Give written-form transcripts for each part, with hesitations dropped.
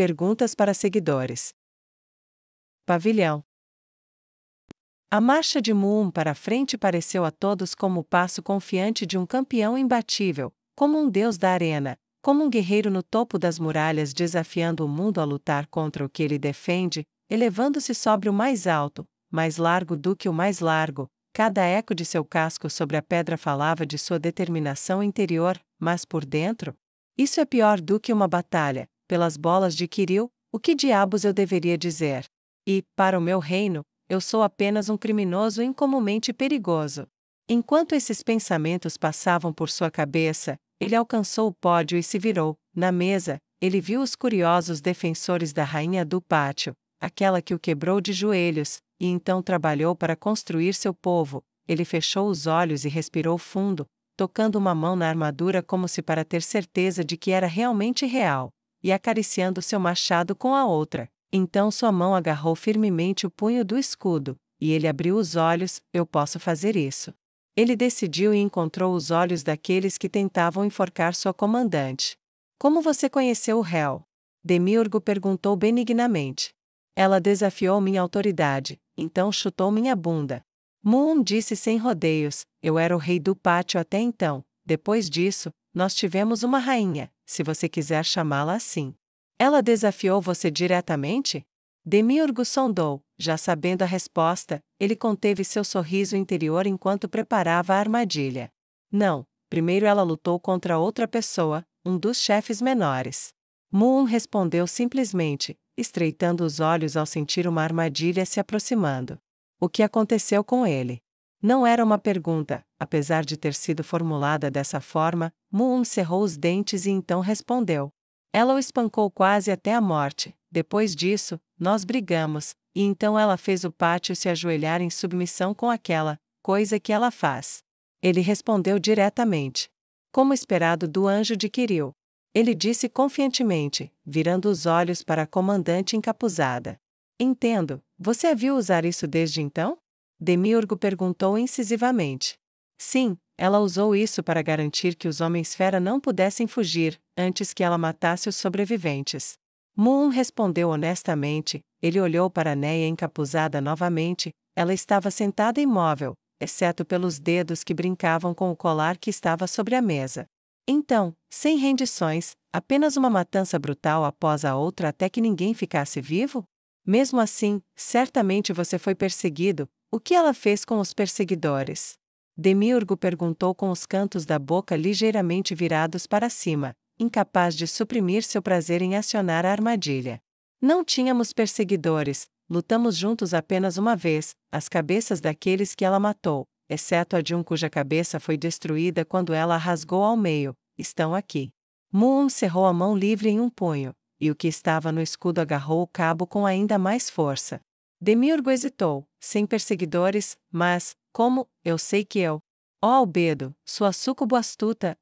Perguntas para seguidores. Pavilhão. A marcha de Moon para frente pareceu a todos como o passo confiante de um campeão imbatível, como um deus da arena, como um guerreiro no topo das muralhas desafiando o mundo a lutar contra o que ele defende, elevando-se sobre o mais alto, mais largo do que o mais largo. Cada eco de seu casco sobre a pedra falava de sua determinação interior, mas por dentro? Isso é pior do que uma batalha, pelas bolas de Kiril, o que diabos eu deveria dizer? E, para o meu reino, eu sou apenas um criminoso incomumente perigoso. Enquanto esses pensamentos passavam por sua cabeça, ele alcançou o pódio e se virou. Na mesa, ele viu os curiosos defensores da rainha do pátio, aquela que o quebrou de joelhos, e então trabalhou para construir seu povo. Ele fechou os olhos e respirou fundo, tocando uma mão na armadura como se para ter certeza de que era realmente real, e acariciando seu machado com a outra. Então sua mão agarrou firmemente o punho do escudo, e ele abriu os olhos. Eu posso fazer isso. Ele decidiu e encontrou os olhos daqueles que tentavam enforcar sua comandante. Como você conheceu o réu? Demiurgo perguntou benignamente. Ela desafiou minha autoridade, então chutou minha bunda. Moon disse sem rodeios, eu era o rei do pátio até então. Depois disso, nós tivemos uma rainha, se você quiser chamá-la assim. Ela desafiou você diretamente? Demiurgo sondou, já sabendo a resposta, ele conteve seu sorriso interior enquanto preparava a armadilha. Não, primeiro ela lutou contra outra pessoa, um dos chefes menores. Moon respondeu simplesmente, estreitando os olhos ao sentir uma armadilha se aproximando. O que aconteceu com ele? Não era uma pergunta, apesar de ter sido formulada dessa forma. Moon cerrou os dentes e então respondeu. Ela o espancou quase até a morte. Depois disso, nós brigamos, e então ela fez o pátio se ajoelhar em submissão com aquela coisa que ela faz. Ele respondeu diretamente. Como esperado do anjo de Kiril. Ele disse confiantemente, virando os olhos para a comandante encapuzada. Entendo, você a viu usar isso desde então? Demiurgo perguntou incisivamente. Sim, ela usou isso para garantir que os Homens-Fera não pudessem fugir, antes que ela matasse os sobreviventes. Moon respondeu honestamente. Ele olhou para Neia encapuzada novamente. Ela estava sentada imóvel, exceto pelos dedos que brincavam com o colar que estava sobre a mesa. Então, sem rendições, apenas uma matança brutal após a outra até que ninguém ficasse vivo? Mesmo assim, certamente você foi perseguido. O que ela fez com os perseguidores? Demiurgo perguntou com os cantos da boca ligeiramente virados para cima, incapaz de suprimir seu prazer em acionar a armadilha. Não tínhamos perseguidores, lutamos juntos apenas uma vez, as cabeças daqueles que ela matou, exceto a de um cuja cabeça foi destruída quando ela a rasgou ao meio, estão aqui. Moon cerrou a mão livre em um punho, e o que estava no escudo agarrou o cabo com ainda mais força. Demiurgo hesitou, sem perseguidores, mas, como, eu sei que eu. Ó Albedo, sua súcubo astuta,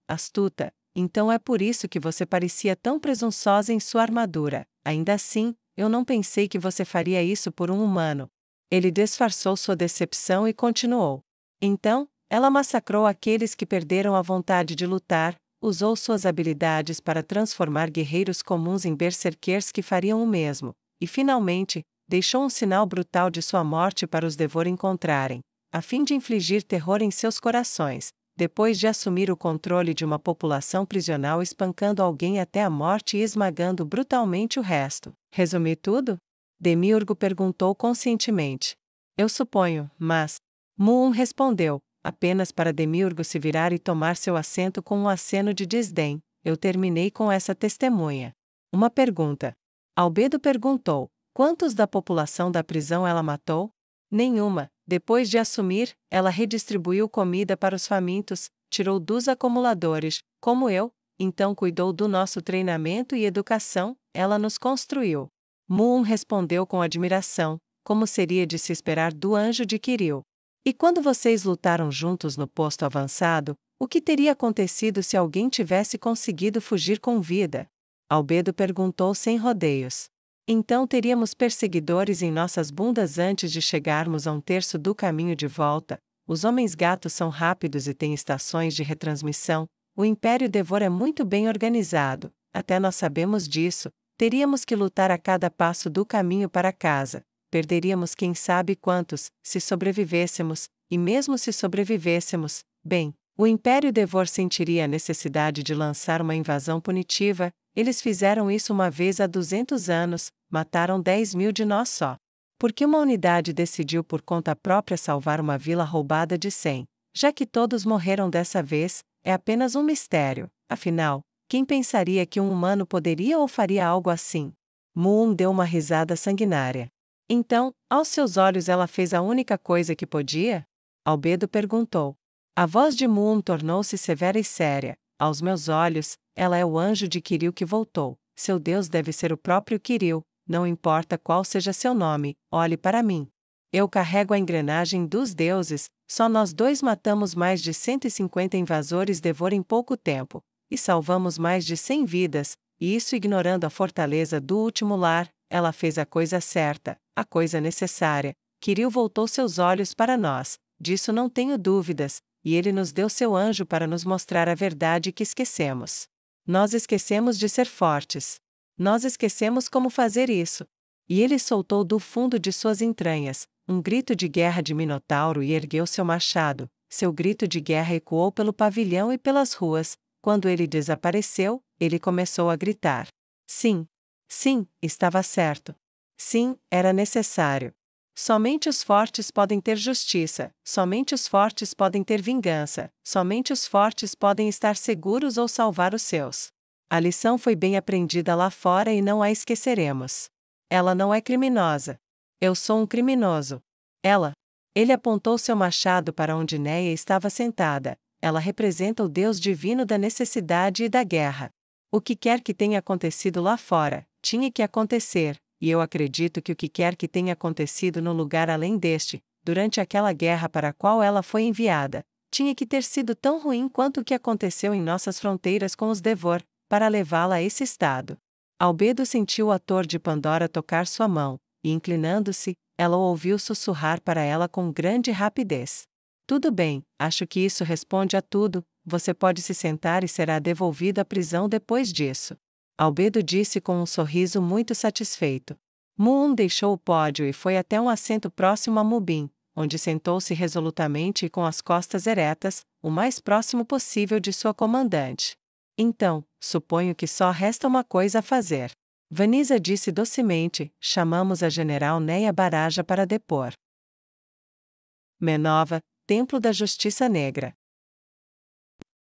então é por isso que você parecia tão presunçosa em sua armadura. Ainda assim, eu não pensei que você faria isso por um humano. Ele disfarçou sua decepção e continuou. Então, ela massacrou aqueles que perderam a vontade de lutar, usou suas habilidades para transformar guerreiros comuns em berserkers que fariam o mesmo, e finalmente, deixou um sinal brutal de sua morte para os Devor encontrarem, a fim de infligir terror em seus corações, depois de assumir o controle de uma população prisional espancando alguém até a morte e esmagando brutalmente o resto. Resumi tudo? Demiurgo perguntou conscientemente. Eu suponho, mas... Moon respondeu, apenas para Demiurgo se virar e tomar seu assento com um aceno de desdém. Eu terminei com essa testemunha. Uma pergunta. Albedo perguntou, quantos da população da prisão ela matou? Nenhuma. Depois de assumir, ela redistribuiu comida para os famintos, tirou dos acumuladores, como eu, então cuidou do nosso treinamento e educação, ela nos construiu. Moon respondeu com admiração, como seria de se esperar do anjo de Kiril. E quando vocês lutaram juntos no posto avançado, o que teria acontecido se alguém tivesse conseguido fugir com vida? Albedo perguntou sem rodeios. Então teríamos perseguidores em nossas bundas antes de chegarmos a um terço do caminho de volta. Os homens-gatos são rápidos e têm estações de retransmissão. O Império Devor é muito bem organizado, até nós sabemos disso. Teríamos que lutar a cada passo do caminho para casa, perderíamos quem sabe quantos, se sobrevivêssemos, e mesmo se sobrevivêssemos, bem, o Império Devor sentiria a necessidade de lançar uma invasão punitiva. Eles fizeram isso uma vez há 200 anos, mataram 10.000 de nós só. Porque uma unidade decidiu por conta própria salvar uma vila roubada de 100, já que todos morreram dessa vez, é apenas um mistério. Afinal, quem pensaria que um humano poderia ou faria algo assim? Moon deu uma risada sanguinária. Então, aos seus olhos ela fez a única coisa que podia? Albedo perguntou. A voz de Moon tornou-se severa e séria. Aos meus olhos, ela é o anjo de Kirill que voltou. Seu Deus deve ser o próprio Kirill, não importa qual seja seu nome, olhe para mim. Eu carrego a engrenagem dos deuses, só nós dois matamos mais de 150 invasores Devor em pouco tempo, e salvamos mais de 100 vidas, e isso ignorando a fortaleza do último lar. Ela fez a coisa certa, a coisa necessária. Kirill voltou seus olhos para nós, disso não tenho dúvidas, e ele nos deu seu anjo para nos mostrar a verdade que esquecemos. Nós esquecemos de ser fortes. Nós esquecemos como fazer isso. E ele soltou do fundo de suas entranhas um grito de guerra de Minotauro e ergueu seu machado. Seu grito de guerra ecoou pelo pavilhão e pelas ruas. Quando ele desapareceu, ele começou a gritar. Sim. Sim, estava certo. Sim, era necessário. Somente os fortes podem ter justiça, somente os fortes podem ter vingança, somente os fortes podem estar seguros ou salvar os seus. A lição foi bem aprendida lá fora e não a esqueceremos. Ela não é criminosa. Eu sou um criminoso. Ela. Ele apontou seu machado para onde Neia estava sentada. Ela representa o Deus divino da necessidade e da guerra. O que quer que tenha acontecido lá fora, tinha que acontecer, e eu acredito que o que quer que tenha acontecido no lugar além deste, durante aquela guerra para a qual ela foi enviada, tinha que ter sido tão ruim quanto o que aconteceu em nossas fronteiras com os Devor, para levá-la a esse estado. Albedo sentiu o ator de Pandora tocar sua mão, e inclinando-se, ela o ouviu sussurrar para ela com grande rapidez. Tudo bem, acho que isso responde a tudo, você pode se sentar e será devolvido à prisão depois disso. Albedo disse com um sorriso muito satisfeito. Moon deixou o pódio e foi até um assento próximo a Mubin, onde sentou-se resolutamente e com as costas eretas, o mais próximo possível de sua comandante. Então, suponho que só resta uma coisa a fazer. Vanisa disse docemente, chamamos a general Neia Baraja para depor. Menova, Templo da Justiça Negra.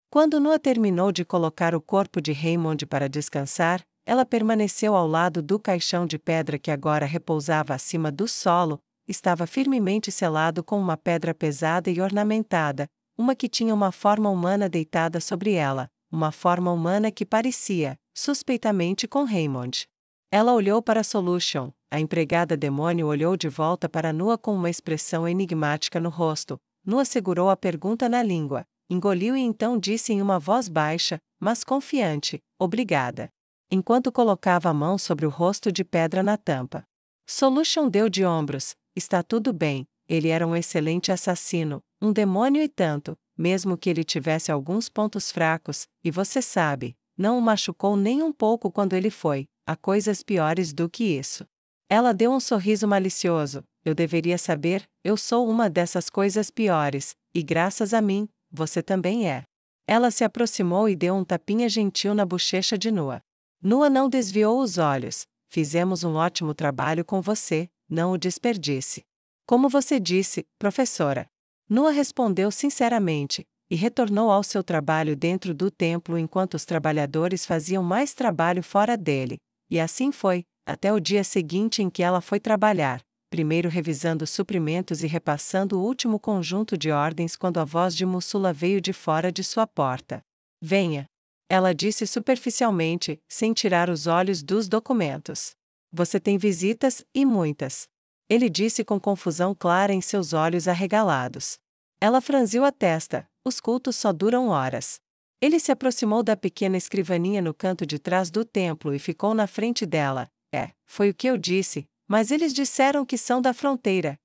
Quando Nua terminou de colocar o corpo de Raymond para descansar, ela permaneceu ao lado do caixão de pedra que agora repousava acima do solo, estava firmemente selado com uma pedra pesada e ornamentada, uma que tinha uma forma humana deitada sobre ela, uma forma humana que parecia, suspeitamente com Raymond. Ela olhou para Solution, a empregada demônio olhou de volta para Nua com uma expressão enigmática no rosto. Nua segurou a pergunta na língua, engoliu e então disse em uma voz baixa, mas confiante, obrigada. Enquanto colocava a mão sobre o rosto de pedra na tampa. Solution deu de ombros, está tudo bem, ele era um excelente assassino, um demônio e tanto, mesmo que ele tivesse alguns pontos fracos, e você sabe, não o machucou nem um pouco quando ele foi, há coisas piores do que isso. Ela deu um sorriso malicioso, eu deveria saber, eu sou uma dessas coisas piores, e graças a mim, você também é. Ela se aproximou e deu um tapinha gentil na bochecha de Nua. Nua não desviou os olhos, fizemos um ótimo trabalho com você, não o desperdice. Como você disse, professora. Nua respondeu sinceramente, e retornou ao seu trabalho dentro do templo enquanto os trabalhadores faziam mais trabalho fora dele, e assim foi, até o dia seguinte em que ela foi trabalhar, primeiro revisando os suprimentos e repassando o último conjunto de ordens quando a voz de Mussula veio de fora de sua porta. Venha. Ela disse superficialmente, sem tirar os olhos dos documentos. Você tem visitas, e muitas. Ele disse com confusão clara em seus olhos arregalados. Ela franziu a testa, os cultos só duram horas. Ele se aproximou da pequena escrivaninha no canto de trás do templo e ficou na frente dela. Foi o que eu disse, mas eles disseram que são da fronteira.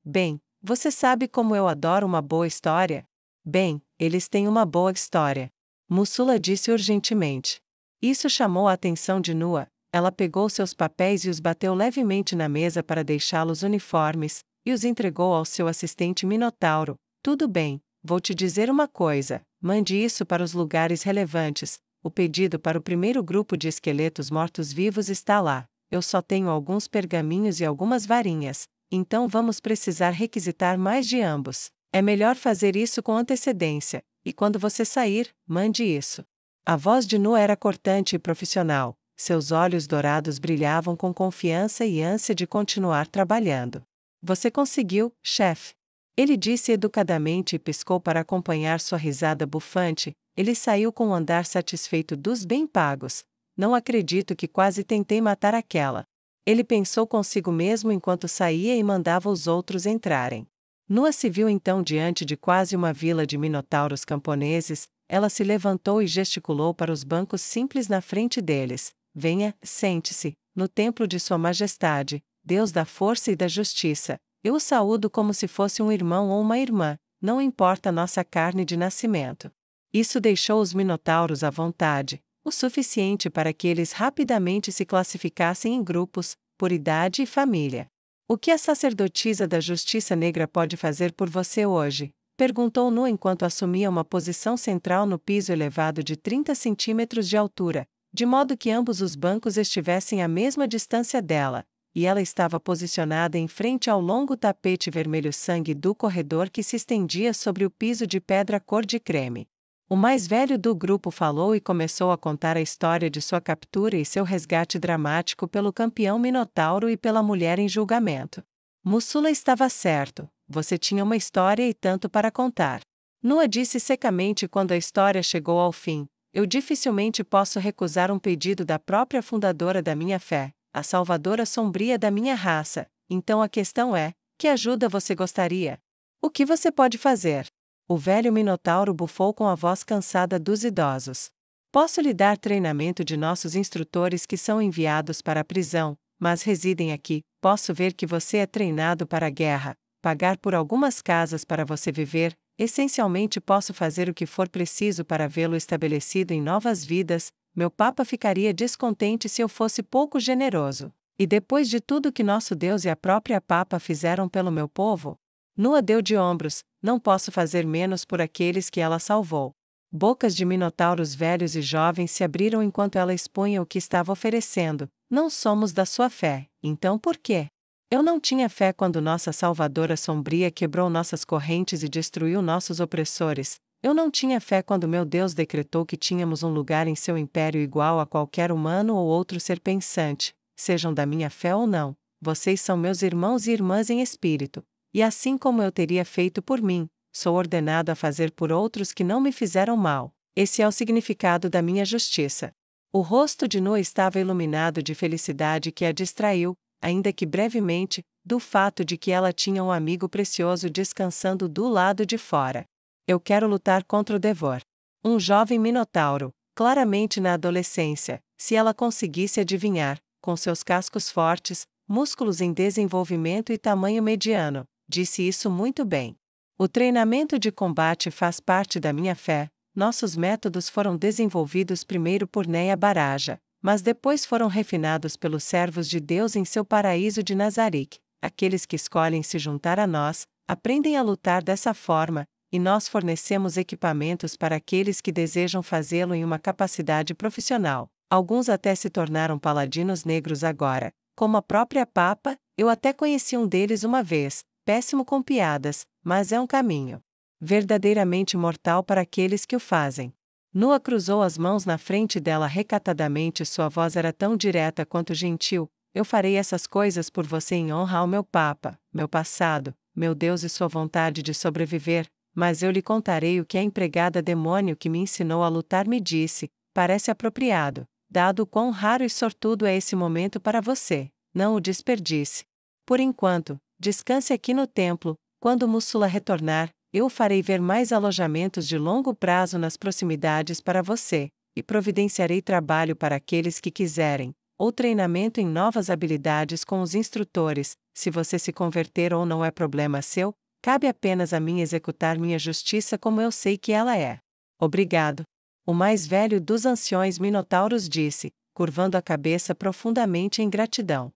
Bem, você sabe como eu adoro uma boa história? Bem, eles têm uma boa história. Mussula disse urgentemente. Isso chamou a atenção de Nua, Ela pegou seus papéis e os bateu levemente na mesa para deixá-los uniformes, e os entregou ao seu assistente Minotauro. Tudo bem, vou te dizer uma coisa: mande isso para os lugares relevantes. O pedido para o primeiro grupo de esqueletos mortos-vivos está lá. Eu só tenho alguns pergaminhos e algumas varinhas, então vamos precisar requisitar mais de ambos. É melhor fazer isso com antecedência, e quando você sair, mande isso. A voz de Nu era cortante e profissional, seus olhos dourados brilhavam com confiança e ânsia de continuar trabalhando. Você conseguiu, chefe. Ele disse educadamente e piscou para acompanhar sua risada bufante. Ele saiu com um andar satisfeito dos bem pagos. Não acredito que quase tentei matar aquela. Ele pensou consigo mesmo enquanto saía e mandava os outros entrarem. Nua se viu então diante de quase uma vila de minotauros camponeses. Ela se levantou e gesticulou para os bancos simples na frente deles. Venha, sente-se, no templo de Sua Majestade, Deus da força e da justiça. Eu o saúdo como se fosse um irmão ou uma irmã, não importa nossa carne de nascimento. Isso deixou os minotauros à vontade, o suficiente para que eles rapidamente se classificassem em grupos, por idade e família. O que a sacerdotisa da Justiça Negra pode fazer por você hoje? Perguntou Nu enquanto assumia uma posição central no piso elevado de 30 centímetros de altura, de modo que ambos os bancos estivessem à mesma distância dela, e ela estava posicionada em frente ao longo tapete vermelho-sangue do corredor que se estendia sobre o piso de pedra cor de creme. O mais velho do grupo falou e começou a contar a história de sua captura e seu resgate dramático pelo campeão Minotauro e pela mulher em julgamento. Mussula estava certo, você tinha uma história e tanto para contar. Nua disse secamente quando a história chegou ao fim: eu dificilmente posso recusar um pedido da própria fundadora da minha fé, a salvadora sombria da minha raça. Então a questão é: que ajuda você gostaria? O que você pode fazer? O velho Minotauro bufou com a voz cansada dos idosos. Posso lhe dar treinamento de nossos instrutores que são enviados para a prisão, mas residem aqui. Posso ver que você é treinado para a guerra, pagar por algumas casas para você viver. Essencialmente posso fazer o que for preciso para vê-lo estabelecido em novas vidas. Meu papa ficaria descontente se eu fosse pouco generoso. E depois de tudo que nosso Deus e a própria papa fizeram pelo meu povo? Nua deu de ombros: não posso fazer menos por aqueles que ela salvou. Bocas de minotauros velhos e jovens se abriram enquanto ela expunha o que estava oferecendo. Não somos da sua fé, então por quê? Eu não tinha fé quando nossa Salvadora Sombria quebrou nossas correntes e destruiu nossos opressores. Eu não tinha fé quando meu Deus decretou que tínhamos um lugar em seu império igual a qualquer humano ou outro ser pensante, sejam da minha fé ou não. Vocês são meus irmãos e irmãs em espírito. E assim como eu teria feito por mim, sou ordenado a fazer por outros que não me fizeram mal. Esse é o significado da minha justiça. O rosto de Nua estava iluminado de felicidade que a distraiu, ainda que brevemente, do fato de que ela tinha um amigo precioso descansando do lado de fora. Eu quero lutar contra o Devor. Um jovem minotauro, claramente na adolescência, se ela conseguisse adivinhar, com seus cascos fortes, músculos em desenvolvimento e tamanho mediano, disse isso muito bem. O treinamento de combate faz parte da minha fé. Nossos métodos foram desenvolvidos primeiro por Neia Baraja, mas depois foram refinados pelos servos de Deus em seu paraíso de Nazarick. Aqueles que escolhem se juntar a nós, aprendem a lutar dessa forma, e nós fornecemos equipamentos para aqueles que desejam fazê-lo em uma capacidade profissional. Alguns até se tornaram paladinos negros agora. Como a própria Papa, eu até conheci um deles uma vez, péssimo com piadas, mas é um caminho verdadeiramente mortal para aqueles que o fazem. Nua cruzou as mãos na frente dela recatadamente, sua voz era tão direta quanto gentil: eu farei essas coisas por você em honra ao meu Papa, meu passado, meu Deus e sua vontade de sobreviver, mas eu lhe contarei o que a empregada demônio que me ensinou a lutar me disse. Parece apropriado, dado o quão raro e sortudo é esse momento para você. Não o desperdice. Por enquanto, descanse aqui no templo. Quando Mussula retornar, eu o farei ver mais alojamentos de longo prazo nas proximidades para você, e providenciarei trabalho para aqueles que quiserem, ou treinamento em novas habilidades com os instrutores. Se você se converter ou não é problema seu, cabe apenas a mim executar minha justiça como eu sei que ela é. Obrigado. O mais velho dos anciões minotauros disse, curvando a cabeça profundamente em gratidão.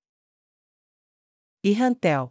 E Rantel.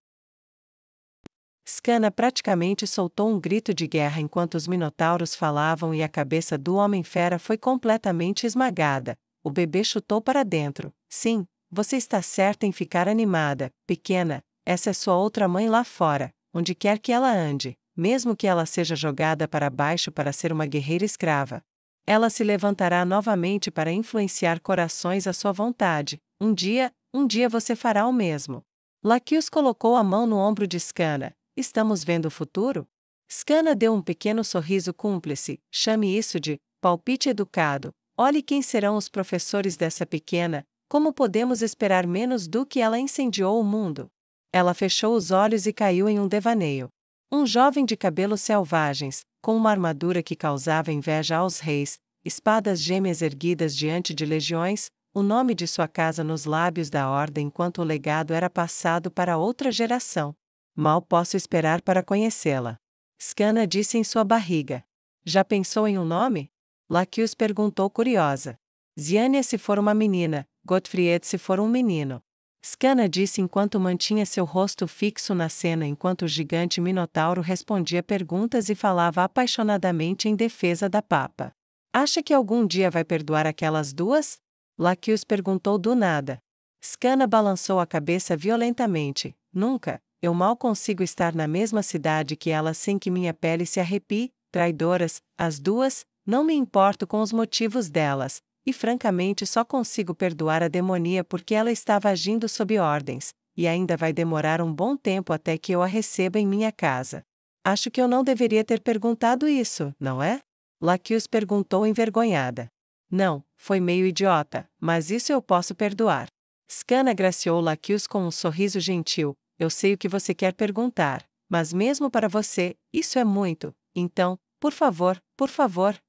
Skana praticamente soltou um grito de guerra enquanto os minotauros falavam e a cabeça do Homem-Fera foi completamente esmagada. O bebê chutou para dentro. Sim, você está certa em ficar animada, pequena. Essa é sua outra mãe lá fora, onde quer que ela ande, mesmo que ela seja jogada para baixo para ser uma guerreira escrava. Ela se levantará novamente para influenciar corações à sua vontade. Um dia você fará o mesmo. Laquius colocou a mão no ombro de Skana. Estamos vendo o futuro? Skana deu um pequeno sorriso cúmplice. Chame isso de palpite educado. Olhe quem serão os professores dessa pequena. Como podemos esperar menos do que ela incendiou o mundo? Ela fechou os olhos e caiu em um devaneio. Um jovem de cabelos selvagens, com uma armadura que causava inveja aos reis, espadas gêmeas erguidas diante de legiões, o nome de sua casa nos lábios da Ordem enquanto o legado era passado para outra geração. Mal posso esperar para conhecê-la. Skana disse em sua barriga. Já pensou em um nome? Laquius perguntou curiosa. Ziania se for uma menina, Gottfried se for um menino. Skana disse enquanto mantinha seu rosto fixo na cena enquanto o gigante minotauro respondia perguntas e falava apaixonadamente em defesa da papa. Acha que algum dia vai perdoar aquelas duas? Laquius perguntou do nada. Skana balançou a cabeça violentamente. Nunca. Eu mal consigo estar na mesma cidade que elas sem que minha pele se arrepie. Traidoras, as duas, não me importo com os motivos delas, e francamente só consigo perdoar a demonia porque ela estava agindo sob ordens, e ainda vai demorar um bom tempo até que eu a receba em minha casa. Acho que eu não deveria ter perguntado isso, não é? Laquius perguntou envergonhada. Não, foi meio idiota, mas isso eu posso perdoar. Skana agraciou Laquius com um sorriso gentil. Eu sei o que você quer perguntar, mas mesmo para você, isso é muito. Então, por favor,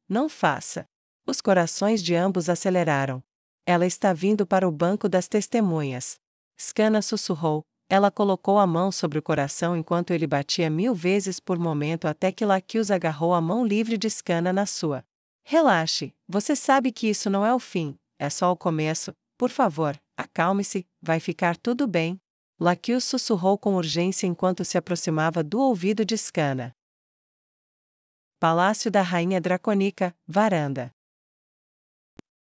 não faça. Os corações de ambos aceleraram. Ela está vindo para o banco das testemunhas. Skana sussurrou. Ela colocou a mão sobre o coração enquanto ele batia 1000 vezes por momento até que Laquius agarrou a mão livre de Skana na sua. Relaxe, você sabe que isso não é o fim, é só o começo. Por favor, acalme-se, vai ficar tudo bem. Laquius sussurrou com urgência enquanto se aproximava do ouvido de Skana. Palácio da Rainha Dracônica, varanda.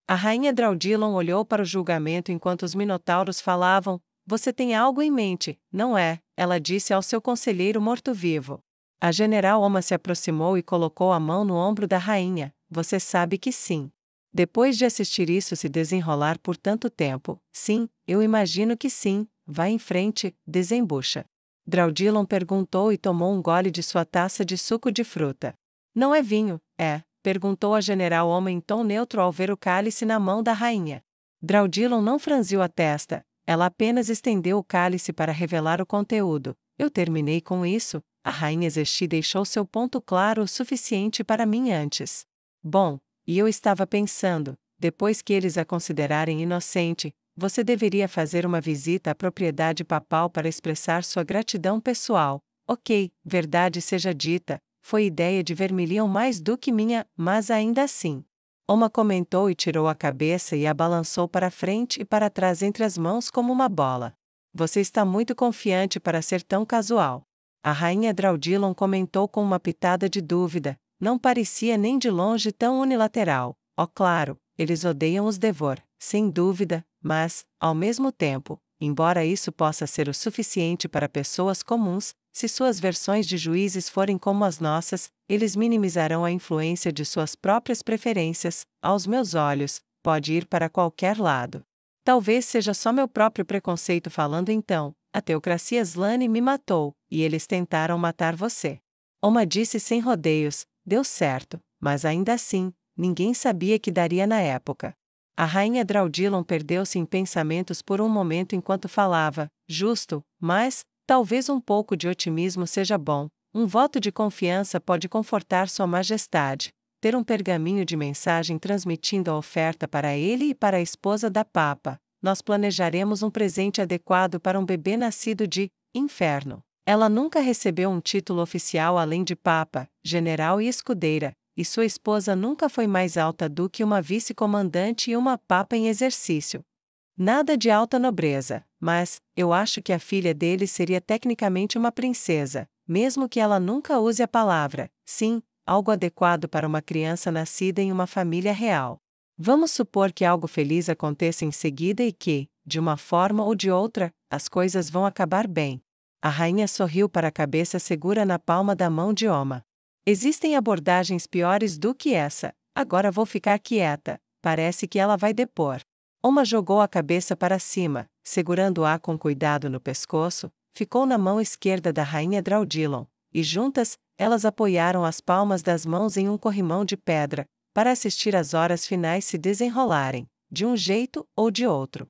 A Rainha Draudilon olhou para o julgamento enquanto os minotauros falavam. Você tem algo em mente, não é? Ela disse ao seu conselheiro morto-vivo. A general Oma se aproximou e colocou a mão no ombro da rainha. Você sabe que sim. Depois de assistir isso se desenrolar por tanto tempo, sim, eu imagino que sim. Vai em frente, desembucha. Draudilon perguntou e tomou um gole de sua taça de suco de fruta. Não é vinho, é? Perguntou a general Oma em tom neutro ao ver o cálice na mão da rainha. Draudilon não franziu a testa, ela apenas estendeu o cálice para revelar o conteúdo. Eu terminei com isso, a rainha Zesti deixou seu ponto claro o suficiente para mim antes. Bom, e eu estava pensando, depois que eles a considerarem inocente, você deveria fazer uma visita à propriedade papal para expressar sua gratidão pessoal. Ok, verdade seja dita, foi ideia de Vermilion mais do que minha, mas ainda assim. Oma comentou e tirou a cabeça e a balançou para frente e para trás entre as mãos como uma bola. Você está muito confiante para ser tão casual. A rainha Draudilon comentou com uma pitada de dúvida, não parecia nem de longe tão unilateral. Oh claro, eles odeiam os Devor, sem dúvida, mas, ao mesmo tempo, embora isso possa ser o suficiente para pessoas comuns, se suas versões de juízes forem como as nossas, eles minimizarão a influência de suas próprias preferências. Aos meus olhos, pode ir para qualquer lado. Talvez seja só meu próprio preconceito falando então, a teocracia Slane me matou, e eles tentaram matar você. Oma disse sem rodeios, deu certo, mas ainda assim, ninguém sabia que daria na época. A rainha Draudilon perdeu-se em pensamentos por um momento enquanto falava, justo, mas, talvez um pouco de otimismo seja bom, um voto de confiança pode confortar Sua Majestade. Ter um pergaminho de mensagem transmitindo a oferta para ele e para a esposa da Papa. Nós planejaremos um presente adequado para um bebê nascido de inferno. Ela nunca recebeu um título oficial além de Papa, General e Escudeira. e sua esposa nunca foi mais alta do que uma vice-comandante e uma papa em exercício. Nada de alta nobreza, mas eu acho que a filha dele seria tecnicamente uma princesa, mesmo que ela nunca use a palavra, sim, algo adequado para uma criança nascida em uma família real. Vamos supor que algo feliz aconteça em seguida e que, de uma forma ou de outra, as coisas vão acabar bem. A rainha sorriu para a cabeça segura na palma da mão de Oma. Existem abordagens piores do que essa, agora vou ficar quieta, parece que ela vai depor. Oma jogou a cabeça para cima, segurando-a com cuidado no pescoço, ficou na mão esquerda da rainha Draudilon, e juntas, elas apoiaram as palmas das mãos em um corrimão de pedra, para assistir às horas finais se desenrolarem, de um jeito ou de outro.